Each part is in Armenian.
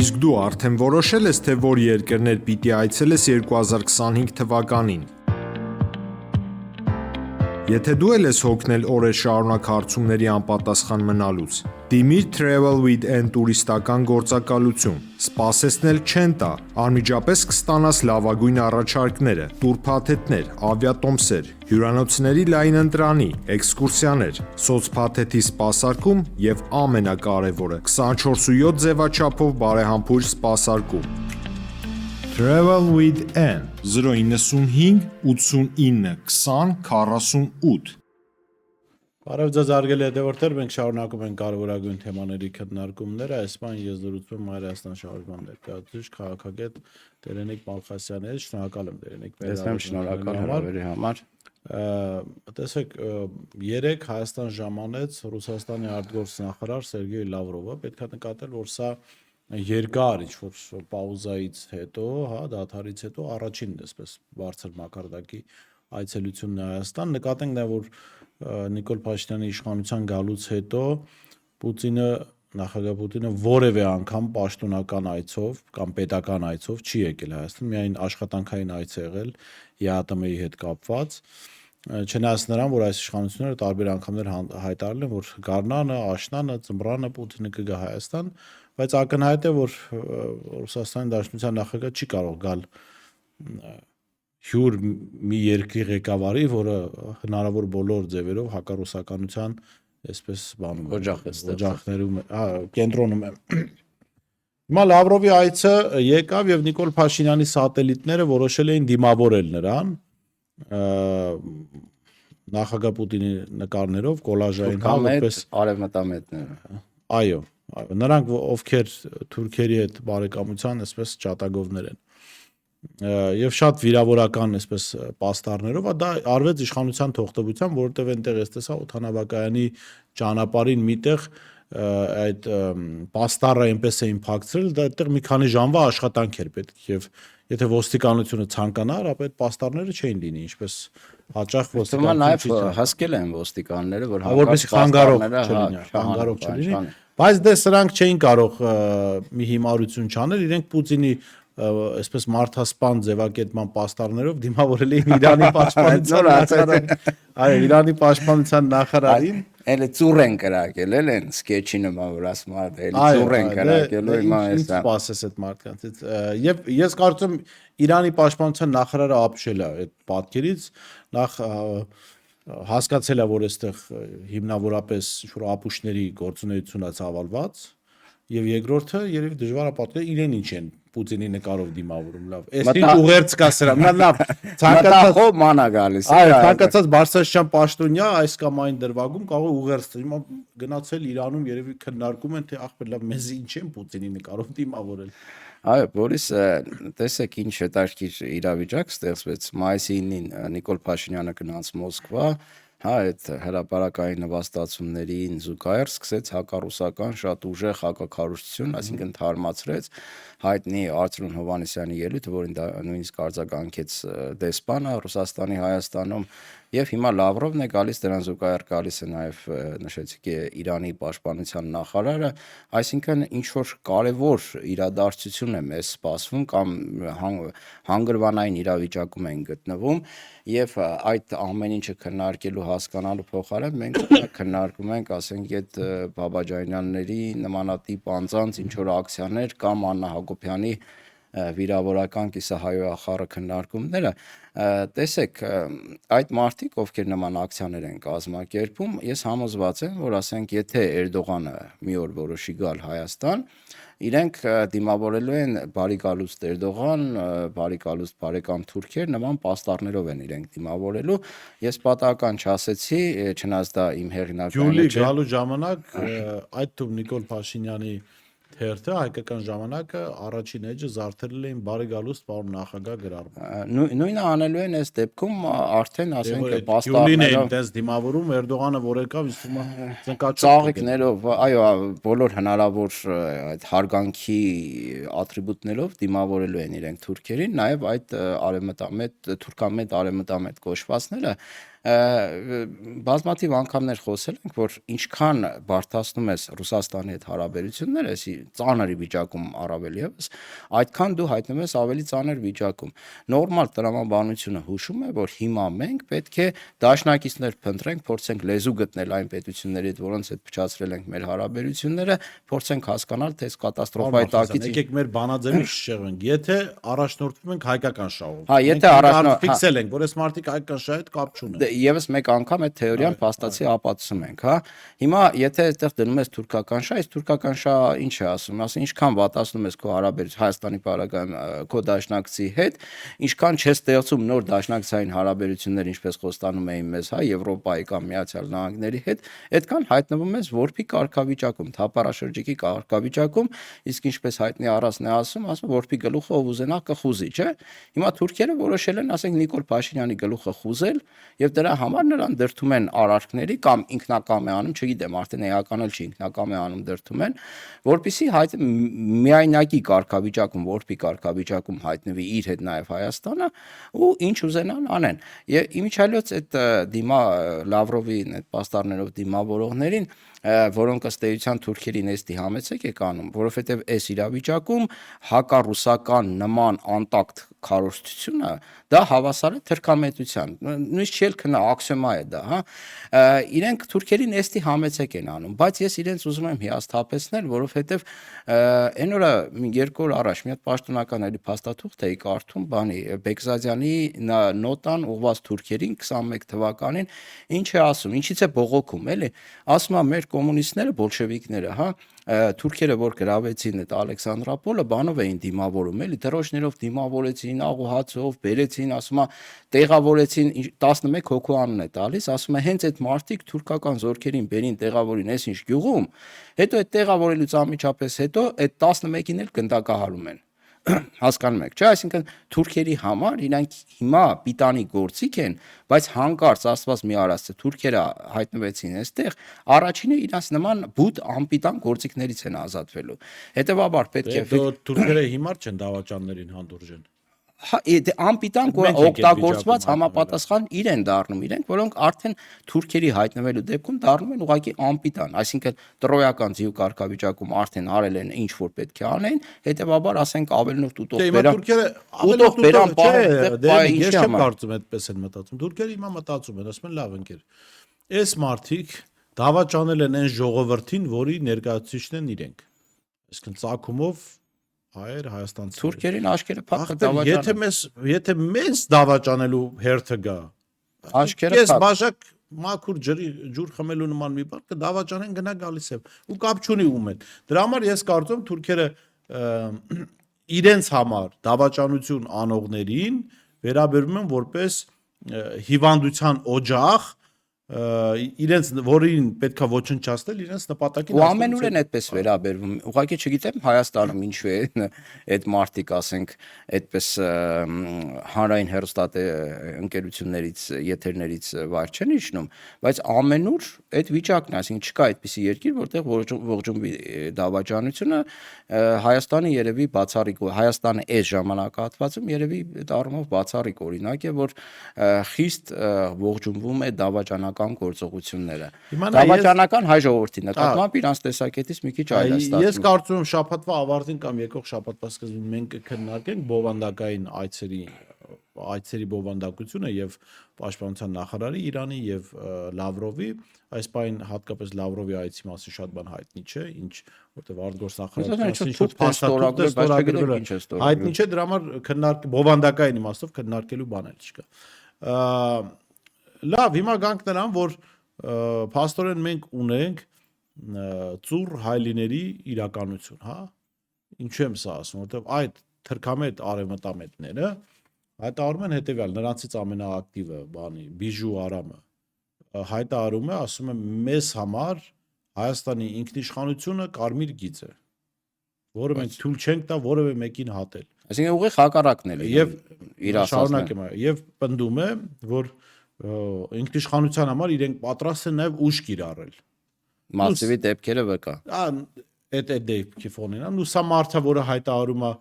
Իսկ դու արդեն որոշել ես, թե որ երկրներ պիտի այցելես 2025 թվականին։ Եթե դու էլ ես հոգնել օրեր շարունակ հարցումների անպատասխան մնալուց, դիմիր Travel with N տուրիստական գործակալություն, սպասեցնել չեն տա, անմիջապես կստանաս լավագույն առաջարկները, տուրփաթեթներ, ավիատոմսեր, հյուրանոցների լայն ընտրանի, էքսկուրսիաներ, սոցփաթեթի սպասարկում եւ ամենակարևորը 24/7 ձևաչափով բարեհամբույր սպասարկում։ Travel with N 095 89 20 48 Բարև ձեզ արգելի հետևորդներ, մենք շարունակում ենք կարևորագույն թեմաների քննարկումները, այս բան ես զրուցում եմ Հայաստան շարժման ներկայացուցիչ քաղաքագետ Տերենիկ Մալխասյանի հետ, շնորհակալ եմ Տերենիկ շնորհակալ հրավերի համար։ Տեսեք, երեք Հայաստան ժամանեց Ռուսաստանի արտգործնախարար Սերգեյ Լավրովը, պետք է նկատել, որ սա երկար ինչ-որ պաուզայից հետո, դադարից հետո առաջինն էսպես բարձր մակարդակի այցելությունն է Հայաստան, նկատենք նա, որ Նիկոլ Փաշինյանի իշխանության գալուց հետո նախագահ Պուտինը որևէ անգամ պաշտոնական այցով կամ պետական այցով չի եկել Հայաստան, միայն աշխատանքային այց է եղել ԵԱՏՄ-ի հետ կապված, չնայած նրան, որ այս իշխանությունները տարբեր անգամներ հայտարարել են, որ գարնանը, աշնանը, ձմռանը Պուտինը կգա Հայաստան, բայց ակնհայտ է, որ Ռուսաստանի Դաշնության նախագահ չի կարող գալ հյուր մի երկրի ղեկավարի, որը հնարավոր բոլոր ձևերով հակառուսականության այսպես օջախներում կենտրոնում է։ Հիմա Լավրովի այցը եկավ եւ Նիկոլ Փաշինյանի սատելիտները որոշել էին դիմավորել նրան նախագահ Պուտինի նկարներով կոլաժային որպես արևմտամետները։ Այո, նրանք ովքեր թուրքերի հետ բարեկամության այսպես ճատագովներ են։ Եվ շատ վիրավորական այսպես պաստառներով, դա արվեց իշխանության թողտվությամբ, որովհետև այնտեղ ես տեսա օդանավակայանի ճանապարհին միտեղ այդ պաստառը այնպես էին փակցրել, դա այդտեղ մի քանի ժամվա աշխատանք էր պետք եւ եթե ոստիկանությունը ցանկանար, ապա այդ պաստառները չէին լինի, ինչպես հաճախ ոստիկանությունը նաեւ հասկել են ոստիկանները, որ որպես խանգարող չլինի, բայց դե սրանք չէին կարող մի հիմարություն չանել, իրենք Պուտինի այսպես մարդասպան ձևակերպման պաստառներով դիմավորել էին Իրանի պաշտպանության նախարարին, այո, Իրանի պաշտպանության նախարարին, էլի ծուռ են կրակել, են սկեչի նման, որ ասում է, էլի ծուռ են կրակելու, հիմա էսա։ Սպասես այդ մարդկանցից։ Եվ ես կարծում եմ Իրանի պաշտպանության նախարարը ապշել է այդ պատկերից, նախ հասկացել է, որ այստեղ հիմնավորապես ինչ-որ ապուշների գործունեություն է ծավալված, եւ երկրորդը երևի դժվար է պատկերել իրեն ինչ են Պուտինի նկարով դիմավորում, լավ։ Այս ինչ ուղերձ կա սրա, լավ, ցանկացած մանա գալիս։ Այո, ցանկացած Բարսաշյան պաշտոնյա այս կամ այն դրվագում կարող է ուղերձ տալ։ Հիմա գնացել Իրանում երևի քննարկում են, թե ախպեր լավ, մեզ ինչ են Պուտինի նկարով դիմավորել։ Այո, Բորիս, տեսեք ինչ հետաքրքիր իրավիճակ ստեղծվեց մայիսի 9-ին Նիկոլ Փաշինյանը գնաց Մոսկվա, այդ հրապարակային նվաստացումներին զուգահեռ սկսեց հակառուսական շատ ուժեղ հակաքարոզչություն, այսինքն թարմացրեց հայտնի Արծրուն Հովհաննիսյանի ելույթը, որին դա նույնիսկ արձագանքեց դեսպանը Ռուսաստանի Հայաստանում, եւ հիմա Լավրովն է գալիս, դրան զուգահեռ գալիս է նաեւ նշեցիք Իրանի պաշտպանության նախարարը, այսինքն ինչ որ կարևոր իրադարձություն է մեզ սպասվում կամ հանգրվանային իրավիճակում են գտնվում եւ այդ ամեն ինչը քննարկելու հասկանալու փոխարեն մենք քննարկում ենք, ասենք, այդ Բաբաջանյանների նմանատիպ անձանց ինչ որ ակցիաներ կամ Աննա Հակոբյանի վիրավորական կիսահայոախառը քննարկումները, տեսեք, այդ մարդիկ, ովքեր նման ակցիաներ են կազմակերպում, ես համոզված եմ, որ ասենք, եթե Էրդողանը մի օր որոշի գալ Հայաստան, իրենք դիմավորելու են բարիկալուստ Էրդողան, բարիկալուստ բարեկամ թուրքեր, նման պաստառներով են իրենք դիմավորելու։ Ես պատահական չասեցի, չնայած դա իմ հեղինակային չէ։ Գյուլի գալու ժամանակ այդ թվում Նիկոլ Փաշինյանի թերթը հայկական ժամանակը առաջին էջը զարթերել էին բարի գալուստ պարոն նախագահ գրառում։ Նույնը անելու են այս դեպքում արդեն Դե ասենք որ այդ Գյուլին պաստառներով էին տես դիմավորում Էրդողանը որ եկավ ինձ թվում է ծնկաճուղ ծաղիկներով, այո, բոլոր հնարավոր այդ հարգանքի ատրիբուտներով դիմավորելու են իրենք թուրքերին, նաև այդ արևմտամետ թուրքամետ արևմտամետ կոչվածները բազմաթիվ անգամներ խոսել ենք, որ ինչքան բարդացնում ես Ռուսաստանի հետ հարաբերությունները, այսի ծանր վիճակում առավել եւս, այդքան դու հայտնվում ես ավելի ծանր վիճակում։ Նորմալ տրամաբանությունը հուշում է, որ հիմա մենք պետք է դաշնակիցներ փնտրենք, փորձենք լեզու գտնել այն պետությունների հետ, որոնց հետ փչացրել ենք մեր հարաբերությունները, փորձենք հասկանալ, թե այս կատաստրոֆայի տակից եկեք մեր բանաձևի շեղենք։ Եթե առաջնորդվում ենք հայկական շահով։ Հա, եթե ֆիքսել ենք, որ այս մարտիկ հայկական շահի հետ կապ չունեն։ Եվս մեկ անգամ այդ թեորիան փաստացի ապացուցում ենք, հա։ Հիմա եթե այդտեղ դնում ես թուրքական շահ, այս թուրքական շահը ինչ է ասում, ասում ինչքան վատացնում ես քո հարաբերություն Հայաստանի բարակայում քո դաշնակցի հետ, ինչքան չես ստեղծում նոր դաշնակցային հարաբերություններ, ինչպես խոստանում էին մեզ, հա, Եվրոպայի կամ Միացյալ Նահանգների հետ, այդքան հայտնվում ես որփի կարգավիճակում, թափառաշրջիկի կարգավիճակում, իսկ ինչպես հայտնի առածն է ասում որփի գլուխը ով ուզենա կխուզի, չէ։ Հիմա թուրքերը որոշել են, ասենք Նիկոլ Փաշինյանի գլուխը խուզել եւ դրա համար նրան դրթում են արարքների կամ ինքնակամ է անում, չգիտեմ, արդեն էական էլ չի, ինքնակամ է անում դրթում են, որpիսի միայնակի կարգավիճակում, որփի կարգավիճակում հայտնվի իր հետ նաեւ Հայաստանը ու ինչ ուզենան անեն։ Եվ իմիջիալոց այդ Լավրովին այդ պաստառներով դիմավորողներին որոնք ըստ էության թուրքերին էստի համեցեք եք անում, որովհետև այս իրավիճակում հակառուսական նման անտակտ քարոզությունը դա հավասար է թրքամետության, նույնիսկ չի էլ քնա աքսիոմա է դա, հա, իրենք թուրքերին էստի համեցեք են անում, բայց ես իրենց ուզում եմ հիասթափեցնել, որովհետև այն օրը երկու օր առաջ մի հատ պաշտոնական էլի փաստաթուղթ էի կարդում բանի Բեկզադյանի նոտան ուղված թուրքերին 21 թվականին, ինչ է ասում, ինչից է բողոքում, էլի, ասում է մեր կոմունիստները, բոլշևիկները, հա, թուրքերը որ գրավեցին այդ Ալեքսանդրապոլը, բանով էին դիմավորում, էլի, դրոշներով դիմավորեցին, աղուհացով, բերեցին, ասում է, տեղավորեցին 11 հոգու անուն է տալիս, ասում է, հենց այդ մարտիկ թուրքական զորքերին բերին տեղավորին այս ինչ գյուղում, հետո այդ տեղավորելուց անմիջապես հետո այդ 11-ին էլ գնդակահարում են։ Հասկանում եք, չէ, այսինքն թուրքերի համար իրանք հիմա պիտանի գործիք են, բայց հանկարծ Աստված մի արած թե թուրքերը հայտնվեցին այստեղ, առաջինը իրանց նման բութ անպիտան գործիքներից են ազատվելու։ Հետևաբար պետք է թուրքերը հիմար չեն դավաճաններին հանդուրժեն։ Անպիտան օգտագործված համապատասխան իրեն դառնում իրենք, որոնք արդեն թուրքերի հայտնվելու դեպքում դառնում են ուղղակի անպիտան, այսինքն տրոյական ձիու կարգավիճակում արդեն արել են ինչ որ պետք է անեն, հետևաբար ասենք ավելնորդ ուտող բերան, ես չեմ կարծում այդպես են մտածում, թուրքերը հիմա մտածում են, ասում են լավ ընկեր, այս մարդիկ դավաճանել են այն ժողովրդին, որի ներկայացուցիչն են իրենք, այսինքն ծագումով հայեր հայաստանցի թուրքերին աշկերը փակ դավաճան եթե մեզ դավաճանելու հերթը գա աշկերը ես բաժակ մաքուր ջուր խմելու նման մի բան կդավաճանեն գնա գալիս եմ ու կապ չունի ում են դրա համար ես կարծում թուրքերը իրենց համար դավաճանություն անողներին վերաբերում են որպես հիվանդության օջախ իրենց որին պետքա ոչնչացնել իրենց նպատակին ու ամենուր են այդպես վերաբերվում ուղղակի չգիտեմ Հայաստանում ինչու է այդ մարտիկ ասենք այդպես հանրային հեռուստատե ընկերություններից եթերներից վայր չեն իջնում բայց ամենուր այդ վիճակն է այսինքն չկա այդպիսի երկիր որտեղ ողջունվի դավաճանությունը Հայաստանը երևի բացառիկ Հայաստանը այս ժամանակահատվածում երևի այդ առումով բացառիկ օրինակ է որ խիստ ողջունվում է դավաճանական գործողությունները։ Դավաճանական հայ ժողովրդի նկատմամբ իրանց տեսակետից մի քիչ այլ է ստացվում։ Ես կարծում եմ շաբաթվա ավարտին կամ եկող շաբաթվա սկզբին մենք կքննարկենք բովանդակային այցերի բովանդակությունը եւ պաշտպանության նախարարի Իրանի եւ Լավրովի այս բան հատկապես Լավրովի այցի մասին շատ բան հայտնի չէ ինչ որտեվ արտգործնախարարությունը հայտնի չէ դրա համար բովանդակային իմաստով քննարկելու բան էլ չկա լավ հիմա գանք նրան որ փաստորեն մենք ունենք ծուռ հայլիների իրականություն հա ինչու եմ սա ասում որտեվ այդ թրքամետ արևմտամետները հայտարարում են հետևյալ նրանցից ամենաակտիվը բանի Բիժու Արամը հայտարարում է ասում է մեզ համար Հայաստանի ինքնիշխանությունը կարմիր գիծ է որը մենք թույլ չենք տա որևէ մեկին հատել։ Այսինքն ուղիղ հակառակն է Եվ իր ասածները։ շարունակեմ, եւ պնդում է, որ ինքնիշխանության համար իրենք պատրաստ են նաեւ ուժ կիրառել։ Մասիվի դեպքերը վկա։ Այդ դեպքի ֆոնին, ու սա մարդը, որը հայտարարում է,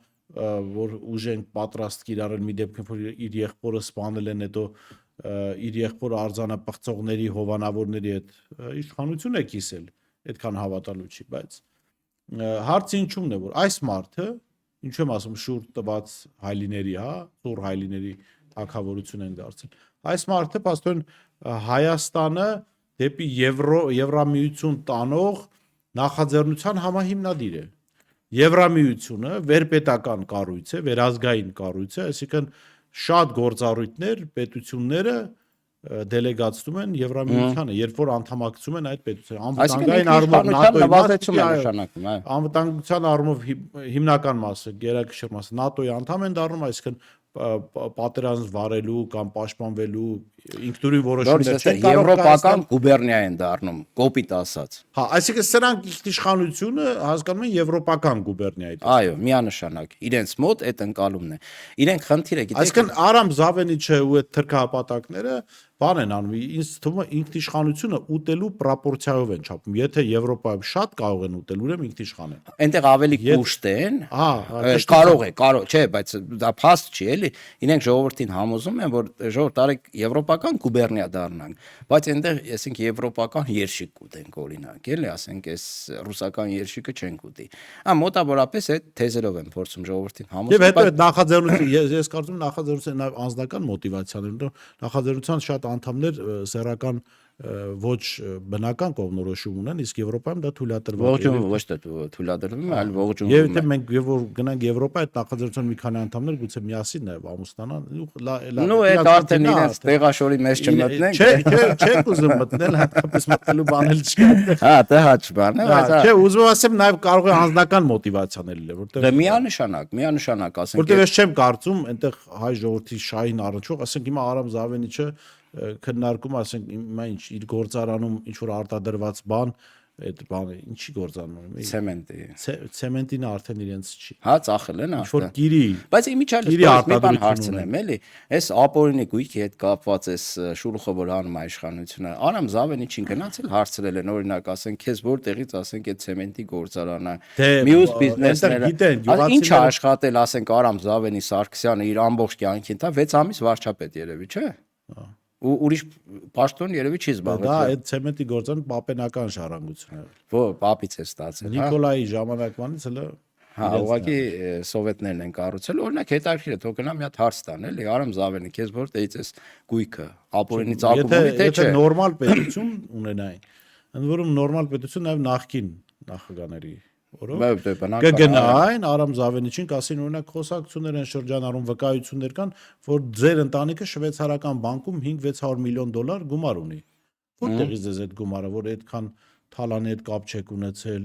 որ ուժ են պատրաստ կիրառել մի դեպքում, որ իր եղբորը սպանել են, հետո իր եղբորը արձանապղծողների, հովանավորների հետ իշխանություն է կիսել, այդքան հավատալու չի, բայց հարցը ինչումն է, որ այս մարդը, ինչու եմ ասում, շուրջ տված հայլիների, հա, ծուռ հայլիների թագավորություն են դարձել։ Այս մարդը պաստորեն Հայաստանը դեպի Եվրամիություն տանող նախաձեռնության համահիմնադիր է։ Եվրամիությունը վերպետական կառույց է, վերազգային կառույց է, այսինքն շատ գործառույթներ պետությունները դելեգացնում են Եվրամիությանը, երբ որ անդամակցում են այդ պետությանը։ Անվտանգային առումով նվազեցում է նշանակում, այո։ Անվտանգության առումով հիմնական մասը, գերակշռ մասը ՆԱՏՕ-ի անդամ են դառնում, այսինքն պատերազմ վարելու կամ պաշտպանվելու ինքնուրույն որոշումներ չեն կարող եվրոպական գուբերնիա են դառնում, կոպիտ ասած։ Հա, այսինքն սրանք ինքնիշխանությունը հասկանում են եվրոպական գուբերնիայի։ Այո, միանշանակ։ Իրենց մոտ այդ ընկալումն է։ Իրենք խնդիրը գիտեք։ Այսինքն Արամ Զավենիչը ու այդ թրքահապատակները բան են անում, ինձ թվում է ինքնիշխանությունը ուտելու պրոպորցիայով են չափում։ Եթե Եվրոպայում շատ կարող են ուտել, ուրեմն ինքնիշխան են։ Այնտեղ ավելի կուշտ են։ Կարող կարող, չէ, բայց դա փաստ չի, էլի։ Իրենք ժողովրդին համոզում են, որ ժողովուրդ արեք եվրոպական գուբերնիա դառնանք, բայց այնտեղ, ասենք, եվրոպական երշիկ կուտենք, օրինակ, էլի, ասենք, այս ռուսական երշիկը չենք ուտի։ Մոտավորապես այդ թեզերով են փորձում ժողովրդին համոզել։ Եվ հետո այդ նախաձեռնությունը, ես կարծում եմ նախաձեռնությունը նաև անձնական մոտիվացիաներ, նախաձեռնության շատ անդամներ սեռական ոչ բնական կողմնորոշում ունեն, իսկ Եվրոպայում դա թույլատրված է։ Ոչ թե թույլատրվում է, այլ ողջունվում է։ Եվ եթե մենք որ գնանք Եվրոպա, այդ նախաձեռնության մի քանի անդամներ գուցե միասին նաև ամուսնանան, նո այդ արդեն իրենց տեղաշորի մեջ չմտնենք։ Չէ, ուզում մտնել, հատկապես մտնելու բանել չի։ Հա, դա հաճ բան է, բայց չէ, ուզում ասեմ նաև կարող է անձնական մոտիվացիաներ լինել, որտեղ դա միանշանակ, ասենք։ Որտեղ ես չեմ կարծում, այնտեղ հայ ժողովրդի շահին առնչող, ասենք հիմա Արամ Զավենիչը քննարկում, ասենք հիմա ինչ իր գործարանում ինչ որ արտադրված բան, այդ բանը ինչի գործարանում է։ Ցեմենտին արդեն իրենց չի։ Հա, ծախել են արդեն։ Ինչ որ գիրի։ Բայց իմիջիայլոց մի բան հարցնեմ, էլի։ Այս ապօրինի գույքի հետ կապված այս շուլխը որ անում է իշխանությունը, Արամ Զավենիչին գնացել հարցրել են, օրինակ, ասենք, քեզ որտեղից, ասենք, այդ ցեմենտի գործարանը, մյուս բիզնեսները։ Ինչ է աշխատել, ասենք, Արամ Զավենի Սարգսյանը իր ամբողջ կյանքի ընթացքում 6 ամիս վարչապետ երևի, չէ՞։ Ու ուրիշ պաշտոն երևի չի զբաղվել։ Դա այդ ցեմենտի գործարանը պապենական ժառանգություն է։ Ո՞ր պապից է ստացել։ Նիկոլայի ժամանակվանից հələ հա, ուղղակի սովետներն են կառուցել։ Օրինակ հետաքրքիր է, թող գնա մի հատ հարց տան, էլի, Արամ Զավենի, քեզ որտեղից էս գույքը, ապօրինի ծագումի թե չէ։ Եթե նորմալ պետություն ունենային, ընդ որում նորմալ պետություն նաև նախկին նախագաների կգնային Արամ Զավենիչին կասին օրինակ խոսակցություններ են շրջանառում վկայություններ կան, որ ձեր ընտանիքը շվեյցարական բանկում 5-600 միլիոն դոլար գումար ունի։ Որտեղից է այդ գումարը, որ այդքան թալանի հետ կապ չեք ունեցել,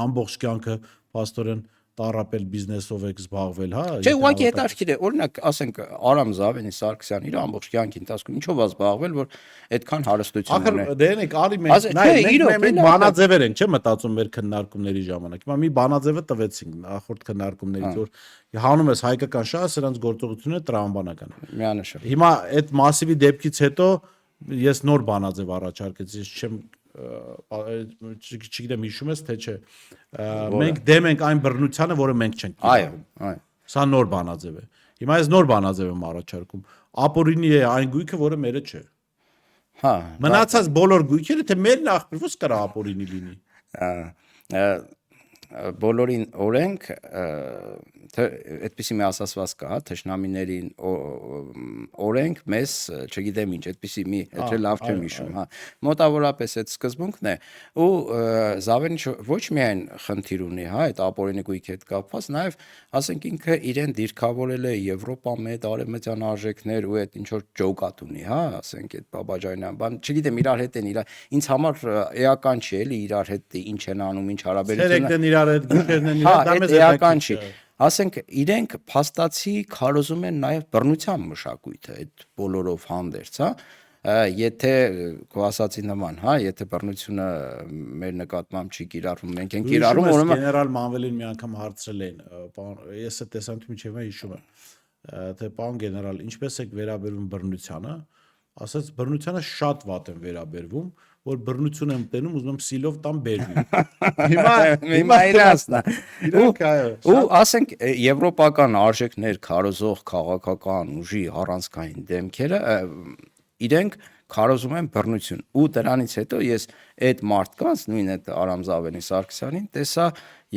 ամբողջ կյանքը փաստորեն տարապել բիզնեսով եք զբաղվել, հա։ Չէ, ուղղակի հետաքրքիր է, օրինակ, ասենք Արամ Զավենի Սարգսյանը իր ամբողջ կյանքի ընթացքում ինչով է զբաղվել, որ այդքան հարստություն ունի։ Ախր դենեք, արի մենք բանաձևեր ենք, չէ՞ մտածում մեր քննարկումների ժամանակ։ Հիմա մի բանաձևը տվեցինք նախորդ քննարկումներից, որ հանում ես հայկական շահը, սրանց գործողությունը տրամաբանական։ Միանշան։ Հիմա այդ մասիվի դեպքից հետո ես նոր բանաձև առաջարկեցի, ես չեմ չգիտեմ հիշում ես թե չէ մենք դեմ ենք այն բռնությանը որը մենք չենք այո սա նոր բանաձև է հիմա ես նոր բանաձև եմ առաջարկում ապօրինի է այն գույքը որը մերը չէ հա մնացած բոլոր գույքերը թե մերն ախպեր ո՞ս կրա ապօրինի լինի բոլորին օրենք այդպիսի մի ասացված կա, հա, թշնամիներին օրենք մեզ, չգիտեմ ինչ, այդպիսի մի, եթե լավ չեմ հիշում, հա, մոտավորապես այդ սկզբունքն է, ու Զավենիչը ոչ միայն խնդիր ունի, հա, այդ ապօրինի գույքի հետ կապված, նաև, ասենք ինքը իրեն դիրքավորել է Եվրոպա մեծ արևմտյան արժեքներ ու այդ ինչ որ ջոկատ ունի, հա, ասենք այդ բաբաջանյան բան, չգիտեմ իրար հետ են ինձ համար էական չի էլի իրար հետ ինչ են անում, ինչ հարաբերություն այդ գույքերն են իրար, դա մեզ էական չի։ Ասենք իրենք փաստացի քարոզում են նաև բռնության մշակույթը այդ բոլորով հանդերձ, հա։ եթե քո ասացի նման, հա, եթե բռնությունը մեր նկատմամբ չի կիրառվում, մենք ենք կիրառում, ուրեմն գեներալ Մանվելին մի անգամ հարցրել էին, ես այդ տեսանյութը միջև հիշում եմ, թե պարոն գեներալ, ինչպես եք վերաբերվում բռնությանը, ասաց բռնությանը շատ վատ եմ վերաբերվում, որ բռնություն եմ տենում, ուզում եմ սիլով տամ բերվի։ հիմա իրացնա։ Իրանք այո։ Ու ասենք եվրոպական արժեքներ քարոզող քաղաքական ուժի առանցքային դեմքերը իրենք քարոզում են բռնություն ու դրանից հետո ես այդ մարդկանց նույն այդ Արամ Զավենի Սարգսյանին տեսա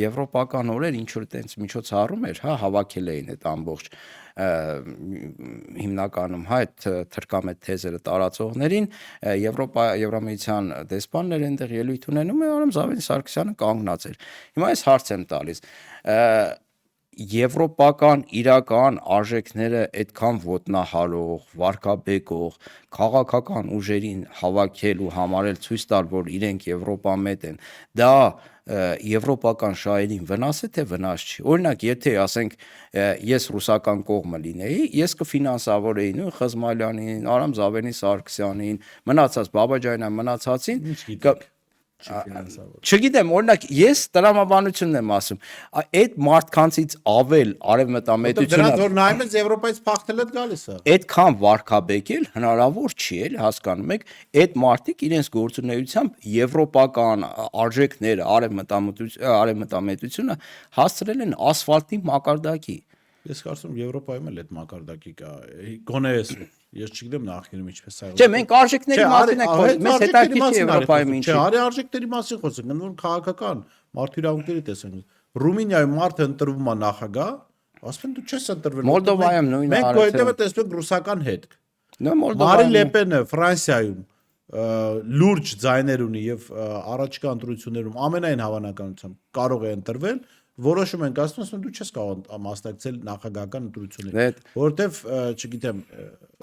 եվրոպական օրեր ինչ որ տենց միջոցառում էր, հա, հավաքել էին այդ ամբողջ հիմնականում հա այդ թրկամետ թեզերը տարածողներին Եվրամիության դեսպաններ այնտեղ ելույթ ունենում է Արամ Զավենի Սարգսյանը կանգնած էր։ Հիմա ես հարց եմ տալիս եվրոպական իրական արժեքները այդքան ոտնահարող, վարկաբեկող, քաղաքական ուժերին հավաքել ու համարել ցույց տալ, որ իրենք եվրոպամետ են, դա եվրոպական շահերին վնաս է թե վնաս չի։ Օրինակ, եթե ասենք ես ռուսական կողմը լինեի, ես կֆինանսավորեի նույն Խզմալյանին, Արամ Զավենի Սարգսյանին, մնացած Բաբաջանյան մնացածին Չգիտեմ, օրինակ ես տրամաբանությունն եմ ասում, այդ մարդկանցից ավել արևմտամետությունը Դրանց որ նայում ես Եվրոպայից փախնել է գալիս է։ Այդքան վարկաբեկել հնարավոր չի, էլի հասկանում եք, այդ մարդիկ իրենց գործունեությամբ եվրոպական արժեքները, արևմտամետությունը հասցրել են ասֆալտի մակարդակի։ Ես կարծում եմ Եվրոպայում էլ այդ մակարդակի կա։ Գոնե ես չգիտեմ նախկինում ինչպես է։ Չէ, մենք արժեքների մասին ենք խոսում, մեզ հետաքրքիր չէ Եվրոպայում ինչ։ Չէ, արի արժեքների մասին խոսենք, ընդ որում քաղաքական մարդու իրավունքների տեսանյութ։ Ռումինիայում մարդը ընտրվում է նախագահ, ասում են դու չես ընտրվել։ Մոլդովայում նույնը մենք գոյտևը տեսնում ենք ռուսական հետք։ Նո Մարին Լեպենը Ֆրանսիայում լուրջ ձայներ ունի եւ առաջկա ընտրություններում ամենայն հավանականությամբ կարող է ընտրվել, որոշում ենք ասում դու չես կարող մասնակցել նախագահական ընտրություններին, որովհետեւ չգիտեմ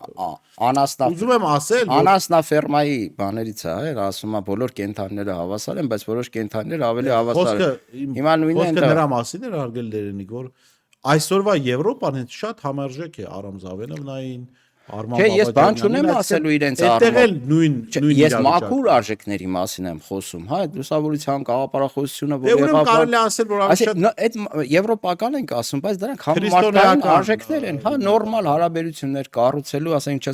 ուզում եմ ասել անասնաֆերմայի բաներից է, ասում է բոլոր կենդանիները հավասար են, բայց որոշ կենդանիներ ավելի հավասար են։ Հիմա նույնն է նրա մասին էր հարգել Լերենիկ, որ այսօրվա Եվրոպան հենց շատ համարժեք է Արամ Զավենովնային Չէ, ես բան չունեմ ասելու իրենց առումով։ Ես մաքուր արժեքների մասին եմ խոսում, հա, այդ լուսավորության գաղափարախոսությունը, որ եղավ։ Կարելի է ասել, որ այդ եվրոպական ենք ասում, բայց դրանք համեմատական արժեքներ են, հա, նորմալ հարաբերություններ կառուցելու, ասենք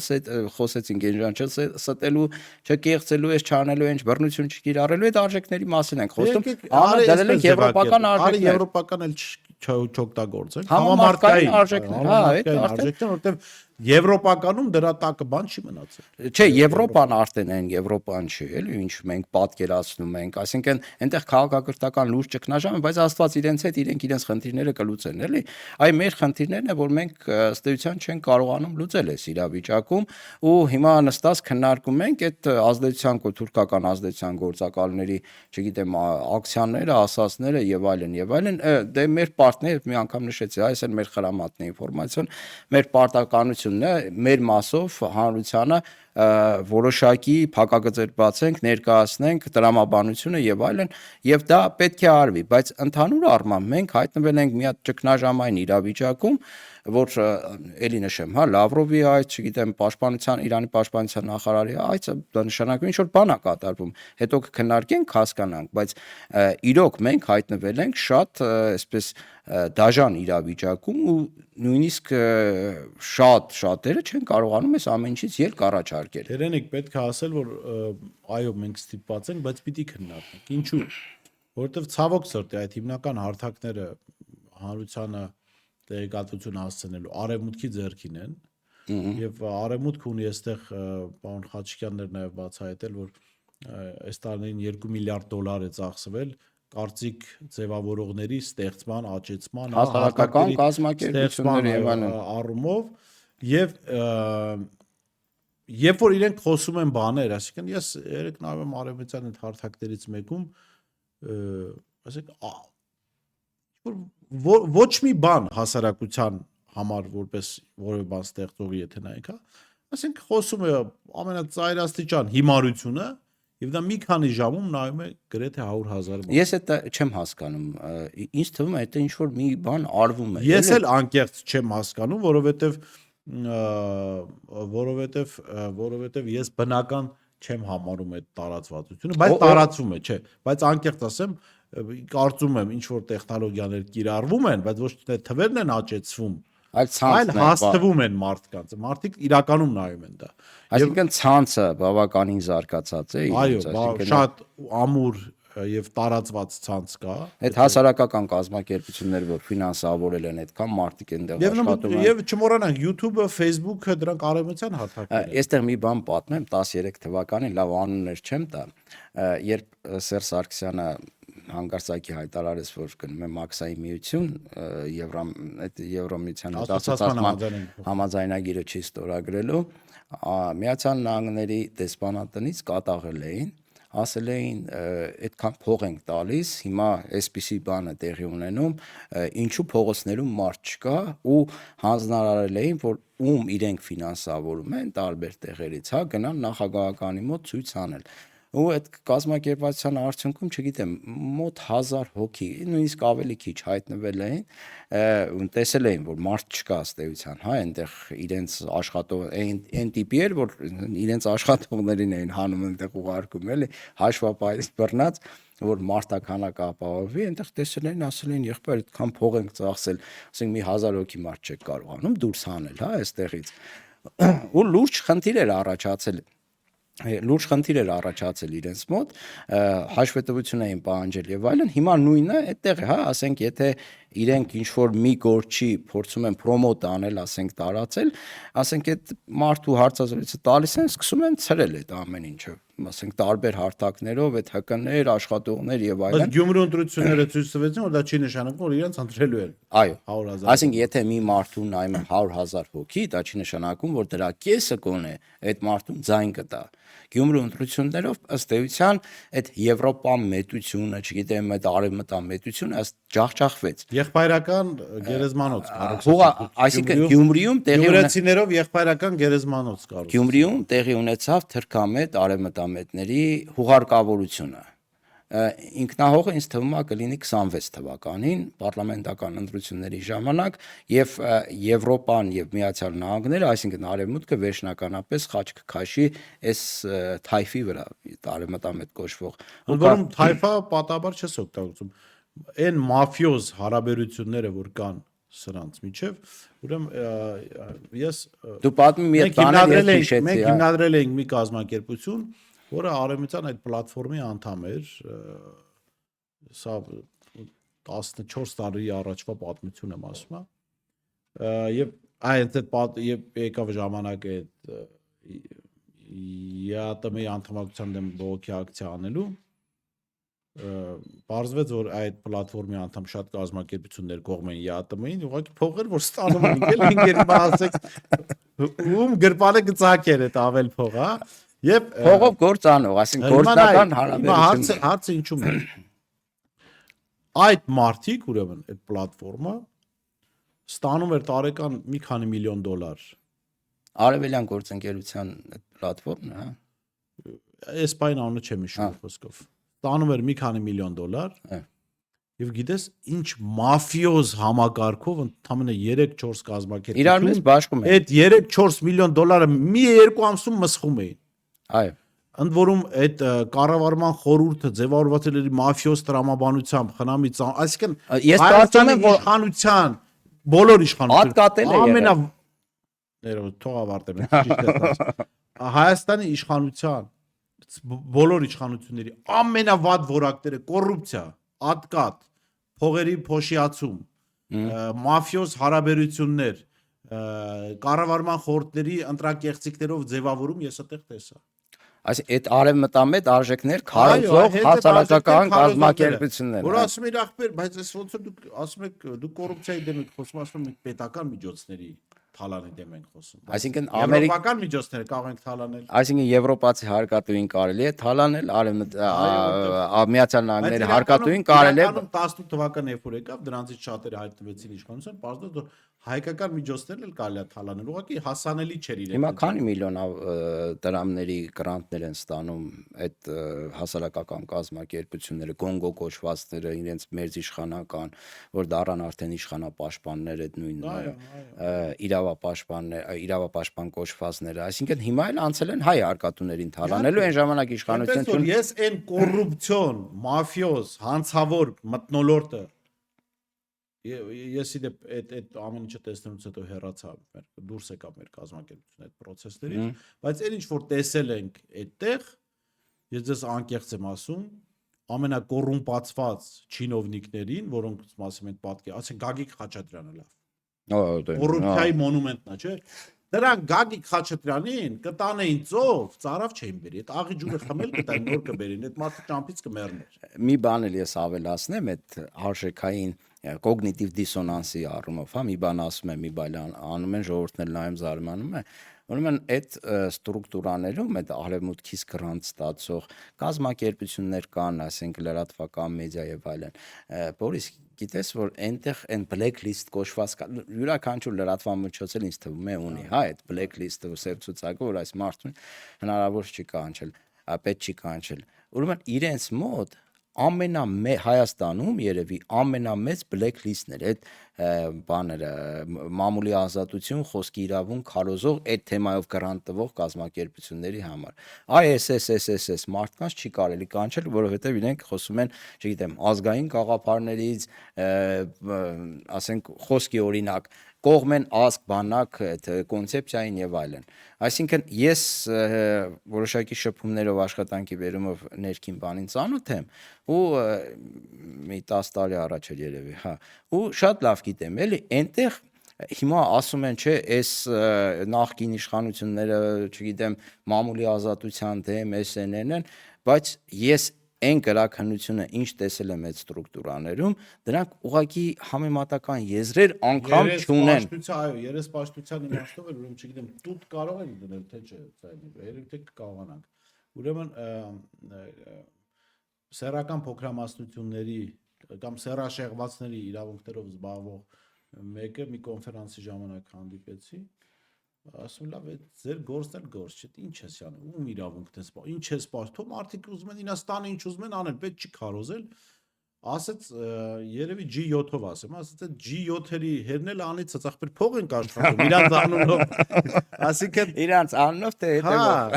խոսեցինք այնժամ, չստելու, չկեղծելու, ես չանելու, ինչ բռնություն չկիրառելու, այդ արժեքների մասին ենք խոսում։ Դրել ենք եվրոպական արժեքներ։ Եվրոպական էլ չօգտագործենք։ Համամարտկային արժեքներ, հա, այդ արժեքներ, որտեղ Եվրոպականում դրա տակը բան չի մնացել։ Չէ, Եվրոպան արդեն այն Եվրոպան չի, էլի ինչ մենք պատկերացնում ենք, այսինքն այնտեղ քաղաքակրթական լուրջ ճգնաժամ է, բայց Աստված իրենց հետ իրենց խնդիրները կլուծեն, էլի։ Այ մեր խնդիրներն է, որ մենք ըստ էության չենք կարողանում լուծել այս իրավիճակում ու հիմա նստած քննարկում ենք այդ ազդեցության թուրքական ազդեցության գործակալների, չգիտեմ, ակցիաները, ասածները եւ այլն, դե մեր պարտներ մի անգամ նշեցի, այս էլ մեր խրամատն է ինֆորմացիոն, մեր պարտականություն մեր մասով հանրությանը որոշակի փակագծեր բացենք, ներկայացնենք տրամաբանությունը եւ այլն, եւ դա պետք է արվի, բայց ընդհանուր առմամբ մենք հայտնվել ենք մի հատ ճգնաժամային իրավիճակում, որ էլի նշեմ, հա, Լավրովի այդ, չգիտեմ, Իրանի պաշտպանության նախարարի այցը դա նշանակում ինչ որ բան է կատարվում, հետո կքննարկենք, հասկանանք, բայց իրոք մենք հայտնվել ենք շատ այսպես դաժան իրավիճակում ու նույնիսկ շատերը չեն կարողանում այս ամեն ինչից ելք առաջարկել։ Երենիկ պետք է ասել, որ այո, մենք ստիպված ենք, բայց պիտի քննարկենք։ Ինչու՞։ Որովհետև ցավոք սրտի այդ հիմնական հարթակները հանրությանը տեղեկատվություն հասցնելու արևմուտքի ձեռքին են եւ արևմուտքը ունի այստեղ պարոն Խաչիկյանն էր նաեւ բացահայտել, որ այս տարիներին $2 միլիարդ է ծախսվել կարծիք ձևավորողների ստեղծման, աճեցման, հասարակական կազմակերպությունների եւ այլն առումով եւ երբ որ իրենք խոսում են բաներ, այսինքն ես երեք նայում եմ արևմտյան այդ հարթակներից մեկում, ասենք ոչ մի բան հասարակության համար որպես որևէ բան ստեղծողի եթե նայեք, հա, ասենք խոսում է ամենածայրաստիճան հիմարությունը եւ դա մի քանի ժամում նայում է գրեթե 100,000 Ես այդ չեմ հասկանում, ինձ թվում է դա ինչ որ մի բան արվում է։ Ես էլ անկեղծ չեմ հասկանում, որովհետեւ որովհետև ես բնական չեմ համարում այդ տարածվածությունը, բայց տարածվում է, չէ, բայց անկեղծ ասեմ, կարծում եմ ինչ որ տեխնոլոգիաներ կիրառվում են, բայց ոչ թե թվերն են աճեցվում, այլ հաստվում են մարդկանց, մարդիկ իրականում նայում են դա։ Այսինքն ցանցը բավականին զարգացած է, այո, շատ ամուր եւ տարածված ցանց կա։ Այդ հասարակական կազմակերպություններ, որ ֆինանսավորել են, այդքան մարդիկ այնտեղ աշխատում են։ Եվ չմոռանանք YouTube-ը, Facebook-ը դրանք արևմտյան հարթակներ են։ Այստեղ մի բան պատմեմ, 13 թվականին, լավ անուններ չեմ տա, երբ Սերժ Սարգսյանը հանկարծակի հայտարարեց, որ գնում է մաքսային միություն, Եվրոմիության հետ ասոցիացիան համաձայնագիրը չի ստորագրելու, Միացյալ Նահանգների դեսպանատնից կատաղել էին, ասել էին այդքան փող ենք տալիս, հիմա այսպիսի բանը տեղի ունենում, ինչու փողոցներում մարդ չկա ու հանձնարարել էին, որ ում իրենք ֆինանսավորում են տարբեր տեղերից, հա, գնան նախագահականի մոտ ցույց անել։ Ու այդ կազմակերպության արդյունքում, չգիտեմ, մոտ 1000 հոգի, նույնիսկ ավելի քիչ հայտնվել էին, տեսել էին, որ մարդ չկա ըստ էության, հա, այնտեղ իրենց այն տիպի էր, որ իրենց աշխատողներին էին հանում այնտեղ ուղարկում, էլի, հաշվապայից բռնած, որ մարդաքանակը ապահովի, այնտեղ տեսել էին, ասել էին, եղբայր, այդքան փող ենք ծախսել, ասենք մի 1000 հոգի մարդ չեք կարողանում դուրս հանել, հա, այստեղից։ Ու լուրջ խնդիր էր առաջացել իրենց մոտ, հաշվետվություն էին պահանջել եւ այլն, հիմա նույնը այդտեղ է, հա, ասենք եթե իրենք ինչ որ մի գործի փորձում են պրոմոտ անել, ասենք տարածել, ասենք այդ մարդու հարցազրույցը տալիս են, սկսում են ցրել այդ ամեն ինչը, ասենք տարբեր հարթակներով, այդ ՀԿ-ներ, աշխատողներ եւ այլն։ Բայց Գյումրու ընտրությունները ցույց տվեցին, որ դա չի նշանակում, որ իրենց ընտրելու են։ Այո, 100,000։ այսինքն եթե մի մարդու նայում են 100,000 հոգի, դա չի նշանակում, որ դրա կեսը կոնե այդ մարդուն ձայն կտա։ Գյումրու ընտրություններով ըստ էության այդ Եվրոպա մետությունը, չգիտեմ, այդ արևմտա մետությունը ըստ ջախջախվեց։ Եղբայրական գերեզմանոց Այսինքն Գյումրիում գյումրեցիներով եղբայրական գերեզմանոց կառուցվեց։ Գյումրիում տեղի ունեցավ թրքամետ արևմտամետների հուղարկավորությունը։ Ինքնահողը ինձ թվում է կլինի 26 թվականին պարլամենտական ընտրությունների ժամանակ եւ Եվրոպան եւ Միացյալ Նահանգները, այսինքն Արևմուտքը վերջնականապես խաչ կքաշի այս թայֆի վրա, արևմտամետ կոչվող։ Որում թայֆը պատահաբար չես օգտագործում։ Այն մաֆիոզ հարաբերությունները, որ կան սրանց միջև, ուրեմն ես դու պատմի մի բաներ ես հիշեցի։ Մենք հիմնադրել ենք մի կազմակերպություն, որը արևմտյան այդ պլատֆորմի անդամ էր, սա 14 տարի առաջվա պատմություն եմ ասում, եւ այդ եկավ ժամանակը այդ ԵԱՏՄ-ի անդամակցության դեմ բողոքի ակցիա անելու, բարձվեց, որ այդ պլատֆորմի անդամ շատ կազմակերպություններ կողմ են ԵԱՏՄ-ին, ուղղակի փողեր, որ ստանում են, ինքեր ասեք, ում գրպանը գծակեր այդ ավել փող, հա։ Եվ փողով գործանող, այսինքն գործնական հարաբերություն։ Հարցը ինչու՞մ է։ Այդ մարդիկ, ուրեմն, այդ պլատֆորմը ստանում էր տարեկան մի քանի միլիոն դոլար։ Արևելյան գործընկերության այդ պլատֆորմն է, հա։ Այս բանը անունը չեմ հիշում խոսքով։ Ստանում էր մի քանի միլիոն դոլար։ Եվ գիտես, ինչ մաֆիոզ համակարգով ընդամենը 3-4 կազմակերպություն իրար մեզ բաշխում են։ Այդ 3-4 միլիոն դոլարը մի 2 ամսում մսխում էին։ Այո։ Ընդ որում այդ կառավարման խորհուրդը ձևավորվածել մաֆիոզ տրամաբանությամբ, խնամից, այսինքն ես կարծում եմ, որ իշխանության բոլոր իշխանությունները թող ավարտեմ, ճիշտ է։ Հայաստանի իշխանության բոլոր իշխանությունների ամենավատ որակները կոռուպցիա, ատկատ, փողերի փոշիացում, մաֆիոզ հարաբերություններ, կառավարման խորհուրդների ընտրակեղծիքներով ձևավորում ես այդտեղ տեսա։ Այսինքն այդ արևմտամետ արժեքներ քարոզող հասարակական կազմակերպություններ։ Որ ասում են ախպեր, բայց այս ոնց որ դուք ասում եք դուք կոռուպցիայի դեմ եք խոսում, ասում եք պետական միջոցների թալանի դեմ ենք խոսում։ Այսինքն ամերիկական միջոցները կարող ենք թալանել։ Այսինքն եվրոպացի հարկատուին կարելի է թալանել, Միացյալ Նահանգների հարկատուին կարելի է 18 թվականին երբ որ եկավ, դրանցից շատերը հայտնվեցին իշխանության, բարձր որ հայկական միջոցներն էլ կարելի է թալանել, ուղղակի հասանելի չէր իրեն։ Հիմա քանի միլիոն դրամների գրանտներ են ստանում այդ հասարակական կազմակերպությունները, Կոնգո կոչվածները, իրենց մերձիշխանական, որ դառան արդեն իշխանապաշտպաններ այդ նույն իրավապաշտպան կոչվածները, այսինքն հիմա էլ անցել են հայ արկատուներին թալանելու, այն ժամանակ իշխանություն Որ ես այն կոռուպցիոն, մաֆիոզ, հանցավոր մթնոլորտը ես իդեպ այդ ամեն ինչը տեսնելուց հետո հեռացա մեր դուրս եկա մեր կազմակերպությունը այդ process-ներից, բայց այն ինչ որ տեսել ենք այդտեղ, ես ձեզ անկեղծ եմ ասում, ամենակոռումպացված չինովնիկներին, որոնց մասին մենք պատկեր, ասենք Գագիկ Խաչատրյանը լավ։ Կոռուպցիայի մոնումենտն է, չէ՞։ Դրանք Գագիկ Խաչատրյանին կտանեին ծով, ծարավ չէին բերի, այդ աղի ջուրը խմել կտային, նոր կբերին, այդ մարդը ճամփից կմեռներ։ Մի բան էլ ես ավելացնեմ այդ արժեքային կոգնիտիվ դիսոնանսի առումով, հա, մի բան ասում եմ, մի բան անում են, ժողովուրդն էլ նայում զարմանում է։ Ուրեմն այդ ստրուկտուրաներում այդ արևմուտքից գրանտ ստացող կազմակերպություններ կան, ասենք լրատվական մեդիա եւ այլն։ Բորիս, գիտես որ այնտեղ այն black list կոչված կա, յուրաքանչյուր լրատվական միջոց էլ ինձ թվում է ունի, հա, այդ black list-ը սև ցուցակը, որ այս մարդուն հնարավոր չի կանչել, պետք չի կանչել։ Ուրեմն իրենց մոտ Հայաստանում երևի ամենամեծ black list-ն էր այդ բաները մամուլի ազատություն, խոսքի իրավունք քարոզող այդ թեմայով գրանտ տվող կազմակերպությունների համար։ ISS մարդկանց չի կարելի կանչել, որովհետև իրենք խոսում են, չգիտեմ, ազգային գաղափարներից, ասենք խոսքի օրինակ կողմ են ազգ բանակ այդ կոնցեպցիային եւ այլն։ Այսինքն ես որոշակի շփումներով աշխատանքի վերումով ներքին բանին ծանոթ եմ ու մի 10 տարի առաջ էր երևի, հա, ու շատ լավ գիտեմ, էլի այնտեղ հիմա ասում են, չէ, այս նախկին իշխանությունները, չգիտեմ, մամուլի ազատության դեմ, SNN են, բայց ես այն գրաքննությունը ինչ տեսել եմ այդ ստրուկտուրաներում, դրանք ուղղակի համեմատական եզրեր անգամ չունեն։ Այո, երեսպաշտության իմաստով էլ ուրեմն չգիտեմ, տուտ կարող են դնել, թե չէ, երևի թե կկարողանանք։ Ուրեմն սեռական փոքրամասնությունների կամ սեռաշեղվածների իրավունքներով զբաղվող մեկը մի կոնֆերանսի ժամանակ հանդիպեցի, ասում լավ, այդ ձեր գործն էլ գործ չէ, ինչ ես անում, ում իրավունքն ես, ինչ ես սպասում, թող մարդիկ ուզում են իրաց տանը ինչ ուզում են անել, պետք չի քարոզել, ասեց երևի G7-ով ասեմ, ասեց այդ G7-երի հերնել անի ծծախբեր փող են աշխատում իրանց անունով, ասիկան իրանց անունով թե հետևով,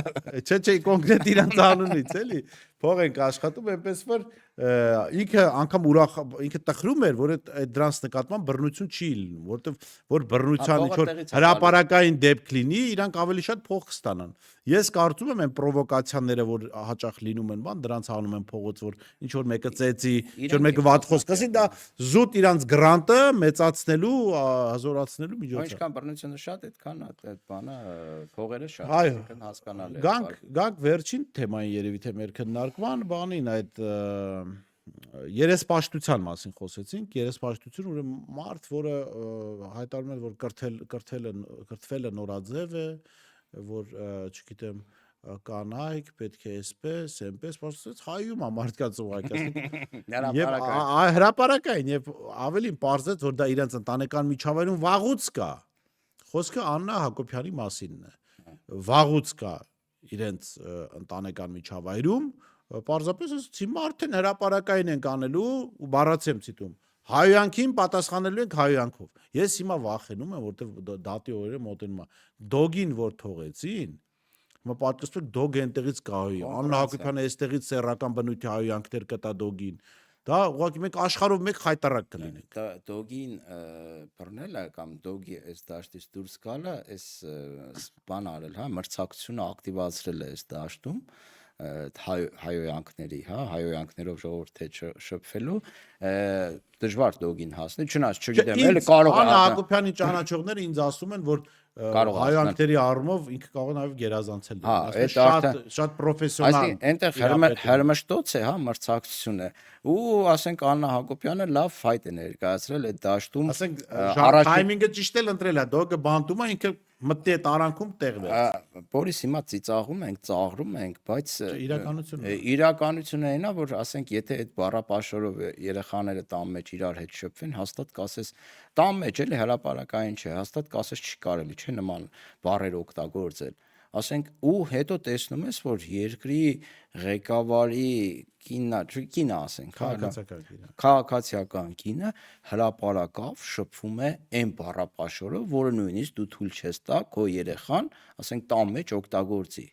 չէ, կոնկրետ իրանց անունից, էլի, փող են աշխատում, այնպես որ ինքը անգամ ուրախ ինքը տխրում էր, որ այդ դրանց նկատմամբ բռնություն չի լինում, որովհետև որ բռնության ինչ որ հրապարակային դեպք լինի, իրանք ավելի շատ փող կստանան։ Ես կարծում եմ այն պրովոկացիաները, որ հաճախ լինում են, բան դրանց անում են փողոց, որ ինչ որ մեկը ծեծի, ինչ որ մեկը վատ խոսք ասի, դա զուտ իրանց գրանտը մեծացնելու, հազորացնելու միջոց է։ Ինչքան բռնությունը շատ, այդքան այդ բանը փողերը շատ, այսինքն հասկանալի է։ Գանք վերջին թեմային երևի թե մեր քննարկման բանին այդ երեսպաշտության մասին խոսեցինք, երեսպաշտություն ուրեմն մարդ, որը հայտարարում է, որ կրթվելը նորաձև է, որ չգիտեմ կանայք պետք է այսպես, այնպես, պարզվեց հայում է մարդկանց ուղղակի, եւ հրապարակային եւ ավելին պարզեց, որ դա իրենց ընտանեկան միջավայրում վաղուց կա։ Խոսքը Աննա Հակոբյանի մասինն է։ Վաղուց կա իրենց ընտանեկան միջավայրում, պարզապես ասեցի մարդն հրապարակային ենք անելու ու բառացեմ ցիտում հայոյանքին պատասխանելու ենք հայոյանքով։ Ես հիմա վախենում եմ, որտեվ դատի օրերը մոտենում է։ Դոգին որ թողեցին, հիմա պատկերացրեք դոգը այնտեղից կահոյի։ Աննա Հակոբյանը այստեղից սեռական բնույթի հայոյանքներ կտա դոգին։ Դա ուղղակի մենք աշխարհով մեկ խայտարակ կլինենք։ Դոգին բռնելը կամ դոգի այս դաշտից դուրս գալը, այս բան արել, հա, մրցակցությունը ակտիվացրել է այս դաշտում հայոյանքների, հա, հայոյանքներով ժողովուրդ շփվելու դժվար դոգին հասնել, չնայած չգիտեմ, էլի կարող է Աննա Հակոբյանի ճանաչողները ինձ ասում են, որ հայոյանքների առումով ինքը կարող է նաև գերազանցել լինել, շատ պրոֆեսիոնալ։ Այնտեղ հրմշտոց է, հա, մրցակցությունը ու ասենք Աննա Հակոբյանը լավ ֆայտ է ներկայացրել այդ դաշտում, ասենք թայմինգը ճիշտ էլ ընտրել է, դոգը բանտում է, ինքը մտի այդ արանքում տեղվեց։ Բորիս հիմա ծիծաղում ենք, ծաղրում ենք, բայց իրականությունն է։ իրականությունը այն է, որ ասենք եթե այդ բառապաշարով երեխաները տան մեջ իրար հետ շփվեն, հաստատ կասես տան մեջ էլի հրապարակային չէ, հաստատ կասես չի կարելի, չէ նման բառեր օգտագործել։ Ասենք ու հետո տեսնում ես, որ երկրի ղեկավարի կինը ասենք, քաղաքացիական կինը հրապարակավ շփվում է այն բառապաշարով, որը նույնիսկ դու թույլ չես տա քո երեխան, ասենք տան մեջ օգտագործի,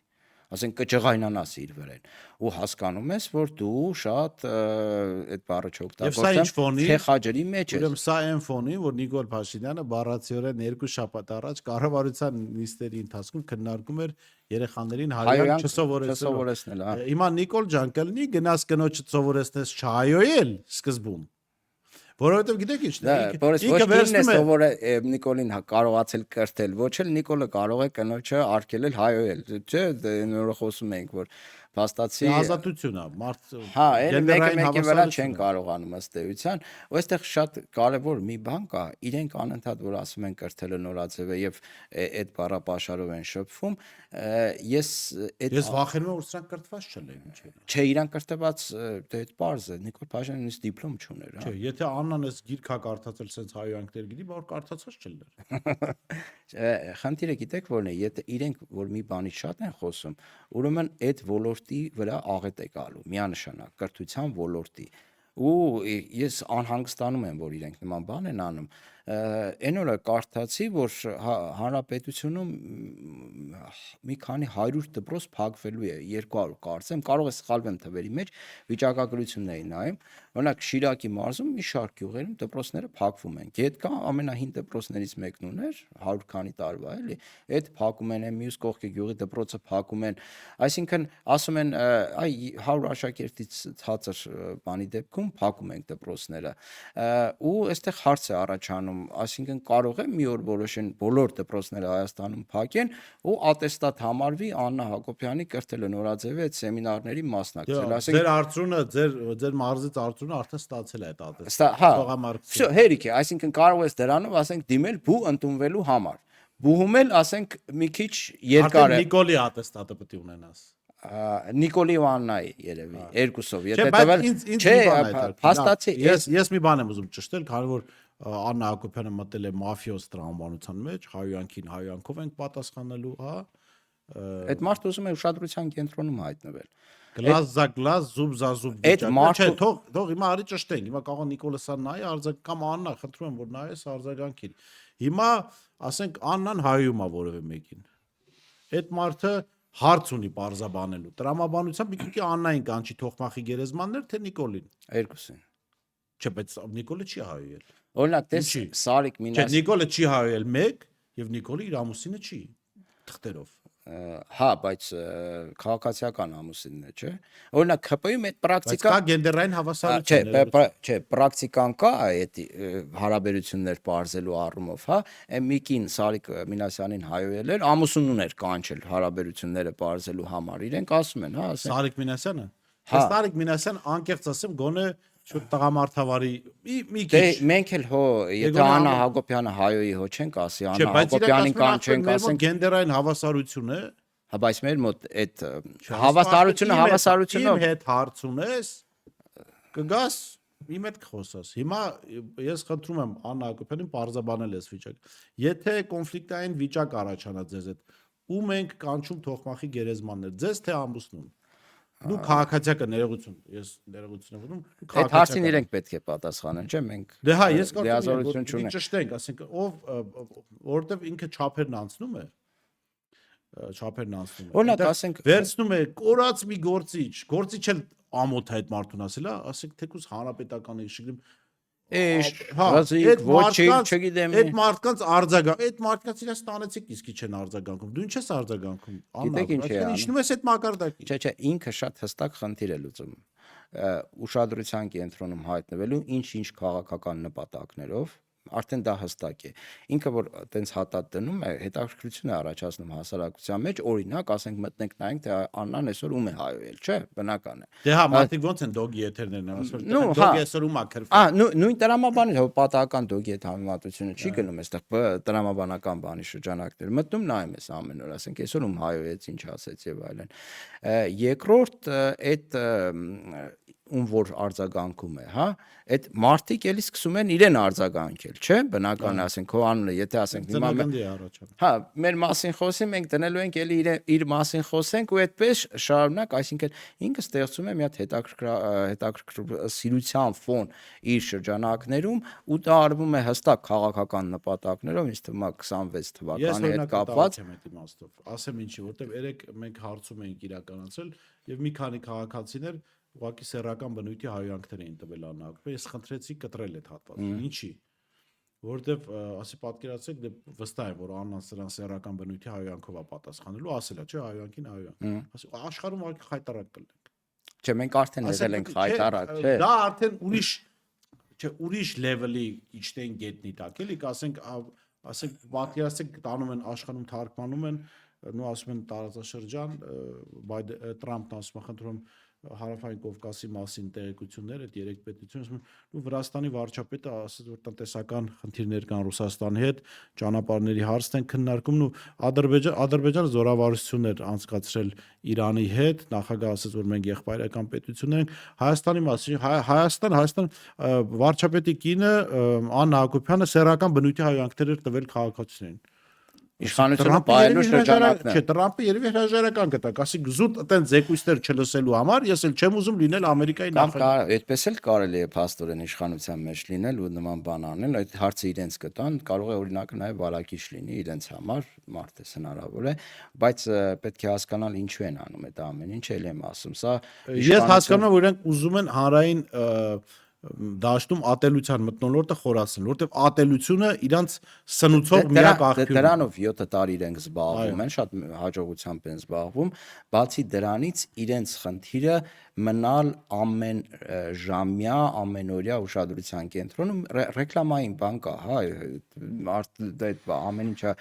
ասենք կճղայնանաս իր վրան ու հասկանում ես, որ դու շատ այդ բառը չօգտագործեմ, խեղճերի մեջ ես։ Ուրեմն սա այն ֆոնին, որ Նիկոլ Փաշինյանը բառացիորեն 2 շաբաթ առաջ կառավարության նիստերի ընթացքում քննարկում էր երեխաներին հայոյան չսովորեցնել։ Հիմա Նիկոլ ջան կլինի գնաս կնոջը սովորեցնես չհայոյել սկզբում։ Որովհետև գիտեք ինչ, Բորիս ոչ ինքն է սովորը Նիկոլին կարողացել կրթել, ոչ էլ Նիկոլը կարող է կնոջը արգելել հայոյել, չէ, նորը խոսում ենք, որ փաստացի ազատություն է, մարդ հա, այն մեկի վրա չեն կարողանում ըստ էության, ու այստեղ շատ կարևոր մի բան կա, իրենք անընդհատ որ ասում են կրթելը նորաձև է եւ այդ բառապաշարով են շփվում, ես վախենում եմ որ սրանք կրթված չլինեն, չէ, իրան կրթված դե այդ պարզ է, Նիկոլ Փաշինյանը նույնիսկ դիպլոմ չուներ, հա։ Չէ, եթե Աննան էս գիրքա կարդացել sense հայոյանքներ գիտի, բա որ կարդացած չլներ։ Խնդիրը գիտեք որն է, եթե իրենք որ մի բանի շատ են խոսում, ուրեմն այդ ոլորտի վրա աղետ է գալու, միանշանակ կրթության ոլորտի։ Ու ես անհանգստանում եմ, որ իրենք նման բան են անում։ Այն օրը կարդացի, որ հանրապետությունում մի քանի 100 դպրոց փակվելու է, 200 կարծեմ, կարող է սխալվեմ թվերի մեջ, վիճակագրությունն էի նայում, օրինակ Շիրակի մարզում մի շարք գյուղերում դպրոցները փակվում են։ Գետկա ամենահին դպրոցներից մեկն ուներ 100 քանի տարվա, էլի, այդ փակում են, մյուս կողքի գյուղի դպրոցը փակում են, այսինքն ասում են, այ 100 աշակերտից ցածր բանի դեպքում փակում ենք դպրոցները։ Ու այստեղ հարց է առաջանում, այսինքն կարող է մի օր որոշեն բոլոր դպրոցները Հայաստանում փակեն ու ատեստատ համարվի Աննա Հակոբյանի կրթելը նորաձև է այդ սեմինարների մասնակցել, ասենք ձեր արդյունը ձեր մարզից արդյունը արդեն ստացել է այդ ատեստատ։ Հա, всё, հերիք է, այսինքն կարող ես դրանով ասենք դիմել բու ընդունվելու համար։ Բուհում էլ ասենք մի քիչ երկար է։ Արդեն Նիկոլի ատեստատը պետք է ունենաս։ Նիկոլի ու Աննայի երևի երկուսով, եթե տվել չէ, փաստացի ես մի բան եմ ուզում ճշտել, քանի որ Աննա Հակոբյանը մտել է մաֆիոզ տրամաբանության մեջ, հայոյանքին հայոյանքով ենք պատասխանելու, հա։ Այդ մարդը ուզում է ուշադրության կենտրոնում հայտնվել։ Գլազ զա գլազ, զուբ զա զուբ վիճակը։ Չէ, թող հիմա արի ճշտենք։ Հիմա կարող է Նիկոլը սա նայի արձակ կամ Աննա, խնդրում եմ որ նայես արձագանքին։ Հիմա ասենք Աննան հայում է որևէ մեկին։ Այդ մարդը հարց ունի բարձաբանելու։ Տրամաբանությամբ մի քիչ Աննային կանչի թողմախի գերեզմաններ, թե Նիկոլին։ Երկուսին։ Չէ, բայց Նիկոլը չի հայել։ Օրինակ, տես Սարիկ Մինաս։ Չէ, Նիկոլը չի հայել մեկ եւ Նիկոլը իր ամուսինը չի թղթերով։ Հա, բայց քաղաքացիական ամուսինն է, չէ։ Օրինակ ՀՊ-ում այդ պրակտիկա կա գենդերային հավասարություն։ Չէ, պրակտիկան կա այդ հարաբերություններ բարձելու առումով, հա։ Միկին Սարիկ Մինասյանին հայոյել էր, ամուսին ուներ կանչել հարաբերությունները բարձելու համար։ Իրենք ասում են, հա, Սարիկ Մինասյանը։ Սարիկ Մինասյան անկեղծ ասեմ, գոնե շուտ տղամարդավարի մի քիչ։ Դե մենք էլ հո եթե Աննա Հակոբյանը հայոյի հո չենք ասի, Աննա Հակոբյանին կանչենք, ասենք գենդերային հավասարություն է։ Հա, բայց մեր մոտ այդ հավասարությունով իմ հետ հարց ունես, կգաս իմ հետ կխոսես։ Հիմա ես խնդրում եմ Աննա Հակոբյանին բարձաբանել այս վիճակը։ Եթե կոնֆլիկտային վիճակ առաջանա ձեզ հետ, ում ենք կանչում թողմախի գերեզմաններ, ձեզ թե ամուսնուն։ Դու քաղաքացիական ներողություն, ես ներողություն եմ ուզում, դու քաղաքացիական։ Այդ հարցին իրենք պետք է պատասխանեն, չէ՞, մենք։ Դե հա, ես կարծում եմ, որ ճշտենք, ասենք, որովհետև ինքը չափերն անցնում է։ Օրինակ, ասենք, վերցնում է կորած մի գործիչ էլ ամոթ է այդ մարդուն ասել, հա, ասենք թեկուզ հանրապետականի շիգրիմ Ռազիկ, ոչինչ չգիտեմ։ Այդ մարդկանց արձագանք, այդ մարդկանց իրաց տանեցիք իսկի չեն արձագանքում։ Դու ինչ ես արձագանքում։ Գիտեք ինչ է անում։ Իջնում ես այդ մակարդակի։ Չէ, ինքը շատ հստակ խնդիր է լուծում։ Ուշադրության կենտրոնում հայտնվելու ինչ-ինչ քաղաքական նպատակներով, արդեն դա հստակ է։ Ինքը որ տենց հատատ դնում է, հետաքրքրություն է առաջացնում հասարակության մեջ, օրինակ, ասենք մտնենք նայենք, թե Աննան այսօր ում է հայոյել, չէ՞, բնական է։ Դե հա, մարդիկ ոնց են դոգի եթերներն ասում, Նու, որ հա։ դոգի այսօր ում է քրֆա։ Նույն տրամաբանից, հո պատահական դոգի հետ համեմատությունը չի գնում այստեղ տրամաբանական բանի շրջանակներ։ Մտնում նայում ես ամեն օր, ասենք այսօր ում հայոյեց, ինչ ասեց եւ այլն։ Երկրորդ այդ ում որ արձագանքում է, հա, այդ մարդիկ էլի սկսում են իրեն արձագանքել, չէ՞, բնական է, ասենք քո անունը, եթե ասենք հիմա Ծննդի առաջան։ հա, մեր մասին խոսի, մենք դնելու ենք էլի իր մասին խոսենք ու այդպես շարունակ, այսինքն ինքը ստեղծում է մի հատ հետաքրքրասիրության ֆոն իր շրջանակներում ու դա արվում է հստակ քաղաքական նպատակներով, ինձ թվում է 26 թվականի հետ կապված։ եմ այդ իմաստով։ Ասեմ ինչի, որտեվ երեք մենք հարցում էինք իրականացրել եւ մի քանի քաղաքացիներ ուղղակի սեռական բնույթի հայոյանքներ էին տվել անհագ։ Ես խնդրեցի կտրել այդ հատվածը։ Ինչի։ Որտեվ ասի պատկերացրեք, դե վստահ եմ, որ Աննան սրան սեռական բնույթի հայոյանքով է պատասխանելու, ասելա, չէ, հայոյանքին հայոյան։ Ասի աշխարհում ուղղակի խայտարակ կլինենք։ Չէ, մենք արդեն եղել ենք խայտարակ, չէ։ Դա արդեն ուրիշ լեվելի իջտեն գետնի տակ, էլի, ասենք պատկերացրեք, տանում են աշխարհում թարգմանում են, նո ասում են տարածաշրջան, Տրամպն ասում է, խնդրում Հարավային Կովկասի մասին տեղեկություններ, այդ երեք պետությունն ասում են, ու Վրաստանի վարչապետը ասաց, որ տնտեսական խնդիրներ կան Ռուսաստանի հետ, ճանապարհների հարցն են քննարկում, ու Ադրբեջանը զորավարություններ անցկացրել Իրանի հետ, նախագահը ասաց, որ մենք եղբայրական պետություն ենք, Հայաստանի մասին, Հայաստան վարչապետի կինը Աննա Հակոբյանը սեռական բնույթի հայոյանքներ էր տվել քաղաքացիներին։ Իշխանությունը պայելու շրջանակն է։ Չէ, Տրամպը երևի հրաժարական կտակ, ասի զուտ այտենց զեկույցներ չլսելու համար, ես էլ չեմ ուզում լինել Ամերիկայի նախագահ։ Այդպես էլ կարելի է փաստորեն իշխանության մեջ լինել ու նման բան անել, այդ հարցը իրենց կտան, կարող է օրինակը նաև վարակիչ լինի իրենց համար, մարդես հնարավոր է, բայց պետք է հասկանալ ինչու են անում այդ ամեն ինչը, էլ եմ ասում, սա ես հասկանում եմ, որ իրենք ուզում են հանրային դաշտում ատելության մթնոլորտը խորացնել, որտեղ ատելությունը իրանց սնուցող միակ աղբյուրն է։ Դրանով 7 տարի իրենք զբաղվում են, շատ հաջողությամբ են զբաղվում, բացի դրանից իրենց խնդիրը մնալ ամեն ժամյա, ամենօրյա ուշադրության կենտրոնում ռեկլամային բան կա, հա, այդ ամեն ինչը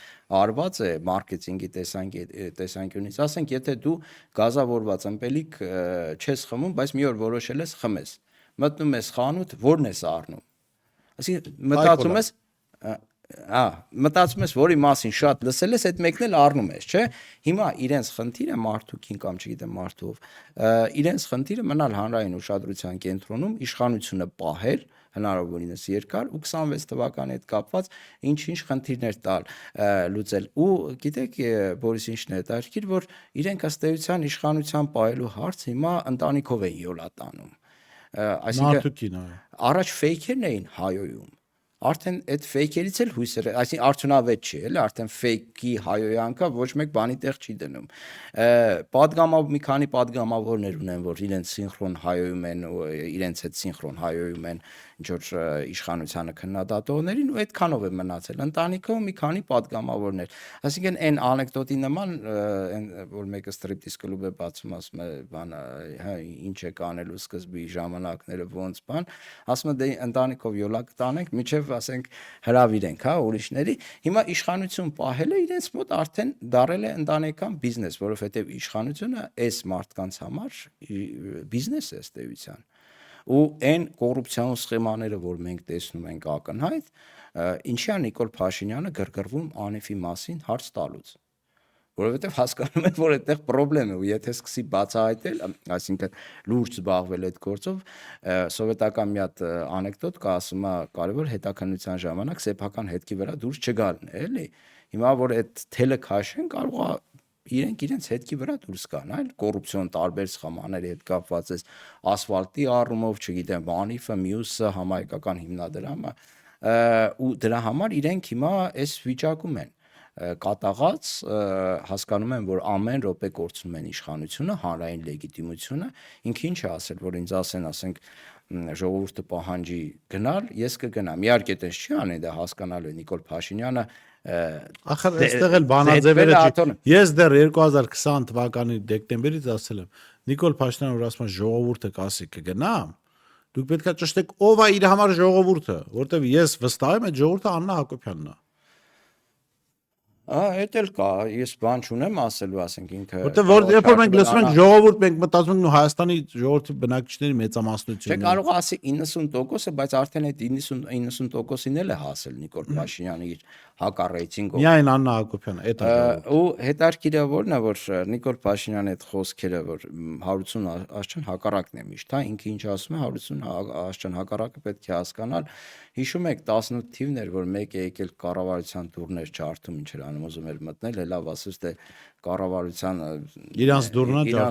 արված է մարքեթինգի տեսանկյունից, ասենք, եթե դու գազավորված ըմպելիք չես խմում, բայց մի օր որոշել ես խմես, մտնում ես խանութ, որն ես առնում, այսինքն մտածում ես, որի մասին շատ լսել ես, այդ մեկն էլ առնում ես, չէ, հիմա իրենց խնդիրը մարդուկին կամ չգիտեմ մարդով, իրենց խնդիրը մնալ հանրային ուշադրության կենտրոնում, իշխանությունը պահել, հնարավորինս երկար ու 26 թվականի հետ կապված ինչ-ինչ խնդիրներ տալ լուծել ու գիտեք Բորիս ինչն է հետաքրքիր, որ իրենք ըստ էության իշխանության պահելու հարց հիմա ընտանիքով են յոլատանում, այսինքն առաջ ֆեյքերն էին հայոյում, արդեն այդ ֆեյքերից էլ հույսերը, այսինքն արդյունավետ չի, էլի, արդեն ֆեյքի հայոյանքը ոչ մեկ բանի տեղ չի դնում։ Մի քանի падգամավորներ ունեն, որ իրենց սինխրոն հայոյում են, իրենց հետ սինխրոն հայոյում են ինչ որ իշխանությանը քննադատողներին ու այդքանով է մնացել։ Ընտանիքում մի քանի падգամավորներ։ Այսինքն այն անեկդոտի նման, որ մեկը ստրիպտիզ կլուբ է բացում, ասում է, բան, հա, ինչ է կանելու սկզբի ժամանակները ոնց բան, ասում է դե ընտանիքով յոլա կտանենք, միջև ասենք հրավիրենք, հա, ուրիշների։ Հիմա իշխանություն պահելը իրենց մոտ արդեն դարել է ընտանեկան բիզնես, որովհետև իշխանությունը այս մարդկանց համար բիզնես է ըստ էության։ Ու այն կոռուպցիոն սխեմաները, որ մենք տեսնում ենք ակնհայտ, ինչի է Նիկոլ Փաշինյանը գրգռվում Անիֆի մասին հարց տալուց, որովհետև հասկանում են, որ այդտեղ խնդրեմ է, ու եթե սկսի բացահայտել, այսինքն լուրջ զբաղվել այդ գործով, սովետական մի հատ անեկդոտ կա, ասում է, կարևոր հետաքննության ժամանակ սեփական հետքի վրա դուրս չգալն է, էլի։ Հիմա որ այդ թելը քաշեն, կարող է իրենց հետքի վրա դուրս գան, այլ կոռուպցիոն տարբեր սխեմաների հետ կապված է ասֆալտի առումով, չգիտեմ, Անիֆը, մյուսը, համահայկական հիմնադրամը, ու դրա համար իրենք հիմա այս վիճակում են կատաղած, հասկանում են, որ ամեն րոպե կորցնում են իշխանությունը, հանրային լեգիտիմությունը, ինքը ինչ է ասել, որ ինձ ասենք ժողովուրդը պահանջի գնալ, ես կգնամ, իհարկե այդպես չի անի, դա հասկանալու է Նիկոլ Փաշինյանը ախր այստեղ էլ բանաձևերը չի։ Ես դեռ 2020 թվականի դեկտեմբերից ասել եմ, Նիկոլ Փաշինյանը որ ասում է ժողովուրդը կասի կգնամ, Դուք պետք է ճշտեք ով է իր համար ժողովուրդը, որտեվ ես վստահ եմ այդ ժողովուրդը Աննա Հակոբյանն է։ Էդ էլ կա, ես բան չունեմ ասելու, ասենք ինքը Որտեվ որ երբ որ մենք լսում ենք ժողովուրդ, մենք մտածում ենք նո Հայաստանի ժողովրդի բնակիչների մեծամասնությունն Չէ, կարող ասի 90%-ը, բայց արդեն այդ 90%-ին էլ է հասել Նիկոլ Փաշինյանի իր հակառեյտինգով։ միայն Աննա Հակոբյանը, այդ է։ Ու հետարքիրը որն է, որ Նիկոլ Փաշինյանի այդ խոսքերը, որ Հարություն Աշճան հակառակն է միշտ, հա, ինքը ինչ ասում է, Հարություն Աշճան հակառակը պետք է հասկանալ։ Հիշում եք 18 թիվն էր, որ մեկ է եկել կառավարության դուրներ ջարդում, ինչ էր անում, ուզում էր մտնել, լավ ասես թե կառավարության Իրանց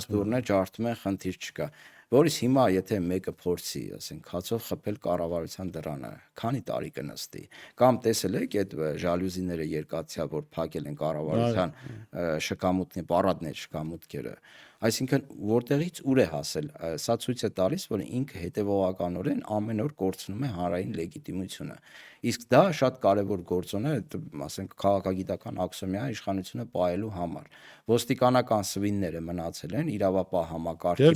դուրնա ջարդում են, խնդիր չկա։ Որից հիմա եթե մեկը փորձի, ասենք, հացով խփել կառավարության դռանը, քանի տարի կնստի, կամ տեսել եք այդ ժալյուզիները երկաթյա, որ փակել են կառավարության շքամուտքն, պարադներ շքամուտքերը, այսինքն որտեղից ուր է հասել, սա ցույց է տալիս, որ ինքը հետևողականորեն ամեն օր կորցնում է հանրային լեգիտիմությունը, իսկ դա շատ կարևոր գործոն է, ասենք, քաղաքագիտական ակսիոմայի իշխանությունը պահելու համար, ոստիկանական սվինները մնացել են, իրավապահ համակարգի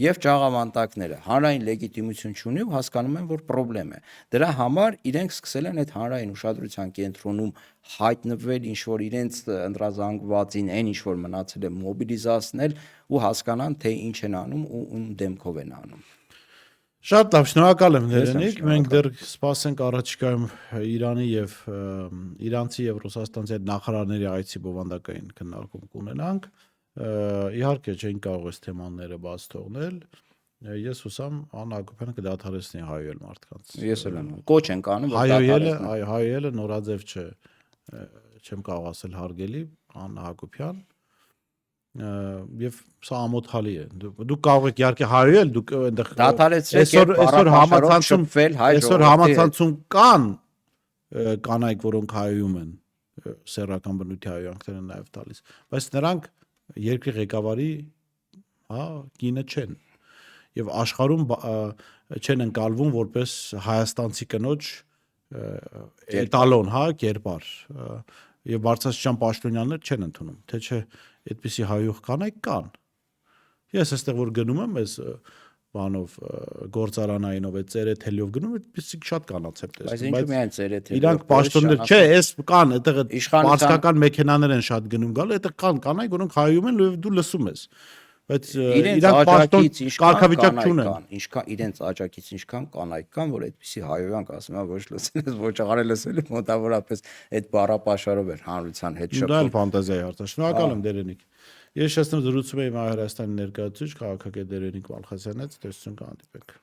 Եվ ճաղավանդակները հանրային լեգիտիմություն չունի ու հասկանում են, որ խնդրեմ է։ Դրա համար իրենք սկսել են այդ հանրային ուշադրության կենտրոնում հայտնվել, ինչ որ իրենց ընդրազանգվածին, այն ինչ որ մնացել է մոբիլիզացնել ու հասկանան, թե ինչ են անում ու ում դեմքով են անում։ Շատ լավ, շնորհակալ եմ Լերենիկ, մենք դեռ սպասենք առաջիկայում Իրանի եւ իրանցի եւ ռուսաստանցի այդ նախարարների այցի բովանդակային քննարկում կունենանք։ Իհարկե չեն կարող այս թեմաները բաց թողնել։ Ես հուսամ Աննա Հակոբյանը կդադարեցնի հայոյել մարդկանց։ Ես էլ եմ։ Կոչ են կանում, որ հայոյելը նորաձև չէ, չեմ կարող ասել հարգելի Աննա Հակոբյան։ Եվ սա ամոթալի է։ Դուք կարող եք իհարկե հայոյել, դուք այնտեղ այսօր համացանցում կան կանայք, որոնք հայոյում են, սեռական բնույթի հայոյանքներ են նաև տալիս, բայց նրանք երկրի ղեկավարի, հա, կինը չեն եւ աշխարհում չեն ընկալվում որպես հայաստանցի կնոջ էտալոն, հա, կերպար եւ բարձրաստիճան պաշտոնյաներ չեն ընդունում, թե չէ այդպիսի հայուխ կանայք կան։ Ես այստեղ որ գնում եմ այս բանով գործարանայինով այդ ծերեթելիով գնում, այդպիսի շատ կանաց եմ տեսնում, բայց ինչու՞ միայն ծերեթելիով։ Իրանք պաշտոններ, չէ, այս կան, այդտեղ պարսկական մեքենաներ են շատ գնում գալ, այդտեղ կան կանայք, որոնք հայում են ու դու լսում ես։ Բայց իրանք պաշտոն կարգավիճակ չունեն։ Ինչքան իրենց աճակից ինչքան կանայք կան, որ այդպիսի հայոյանք ասում են, ոչ լսել ես, ոչ աղարել լսել, մոտավորապես այդ բառապաշարով էր հանրության հետ շփվում։ Դա էլ ֆանտազիայի հարց է։ Շնորհակալ եմ Դերենիկ։ Ես շեշտում զրուցում եմ Հայաստանի ներկայացուցիչ քաղաքագետ Դերենիկ Վալխասյանից, տեսություն կհանդիպենք։